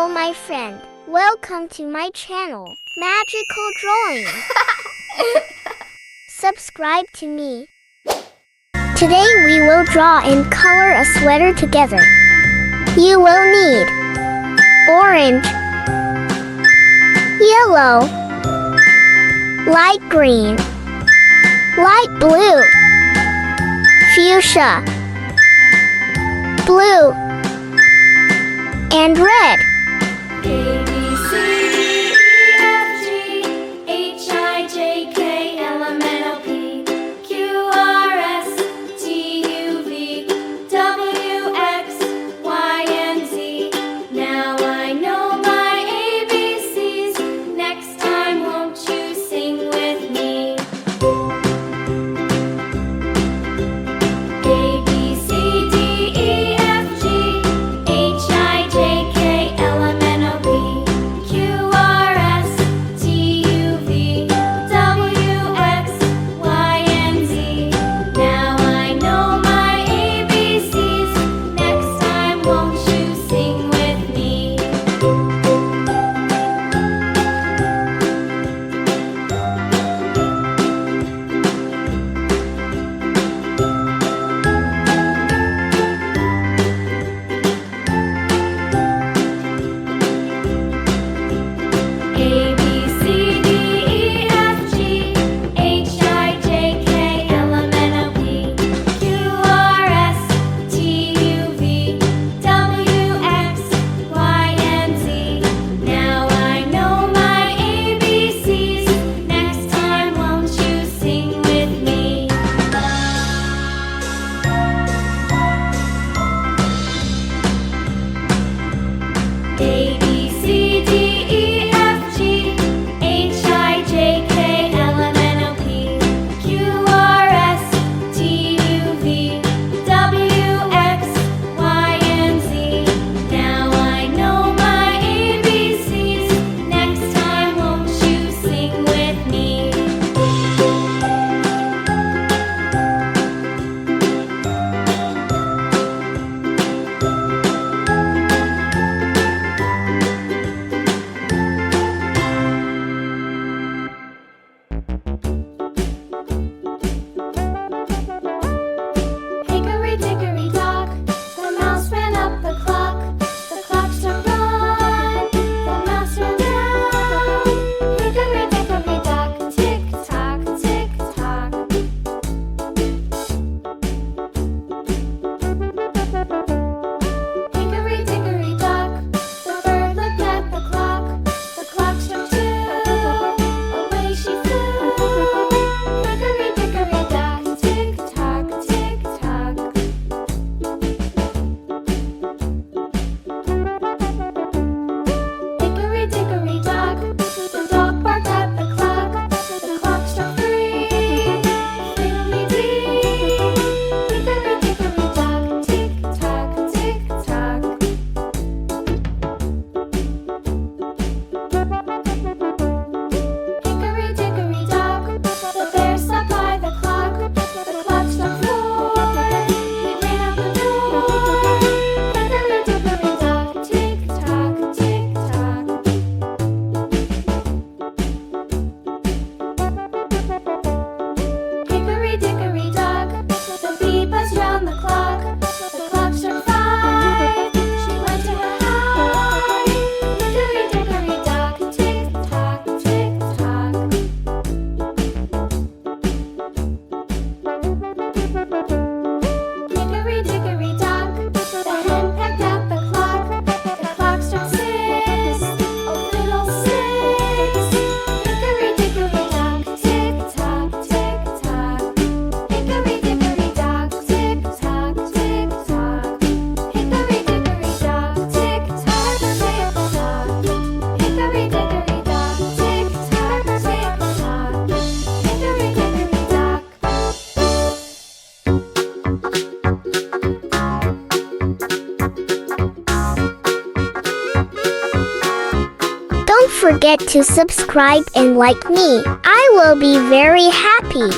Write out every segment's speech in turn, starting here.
Hello, my friend. Welcome to my channel, Magical Drawing. Subscribe to me. Today we will draw and color a sweater together. You will need orange, yellow, light green, light blue, fuchsia, blue, and red. A, B, C, D, E, F, G, H, I, J, K, L, M, N, O, P, Q, R, S, T, U, V, W, X, Y, and Z. Now I know my ABCs. Next time, won't you sing with me? A, B, C, D, E, F, G, H, I, J, K, L, M, N, O, P, Q, R, S, T, U, V, W, X, Y, and Z. Now I know my ABCs. Next time, won't you sing with me? A, B, C, D, E, F, G, H, I, J, K, L, M, N, O, P, Q, R, S, T, U, V, W, X, Y, and Z. Now I know my ABCs. Next time, won't you sing with me? A, B, C, D, E, F, G, H, I, J, K, L, M, N, O, P, Q, R, S, T, U, V, W, X, Y, and Z. Now I know my ABCs. Next time, won't you sing with me? Hickory dickory dock, the mouse ran up the clock. The clock struck one, the mouse ran down. Hickory dickory dock, tick tock, tick tock. Hickory dickory dock, the bird looked at the clock. The clock struck two, away she flew. Hickory dickory dock, tick tock, tick tock. Hickory dickory dock, the dog barked at the clock. The clock struck three, fiddly-dee. Hickory dickory dock, tick tock, tick tock. Hickory dickory dock, the bear sat by the clock. The clock struck four, he ran out the door. Hickory dickory dock, tick tock, tick tock. Hickory dickory dock, the bee buzzed round the clock. The clock struck five, she went to her hive. Hickory dickory dock, tick tock, tick tock. Hickory dickory dock, the hen pecked at the clock. The clock struck six, oh fiddlesticks. Hickory dickory dock, tick tock, tick tock. Hickory dickory dock, tick tock, tick tock. Hickory dickory dock, tick tock, tick tock. Hickory dickory dock, tick tock, tick tock. Hickory dickory dock. Don't forget to subscribe and like me. I will be very happy.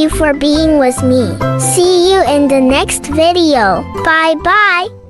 you for being with me. See you in the next video. Bye bye.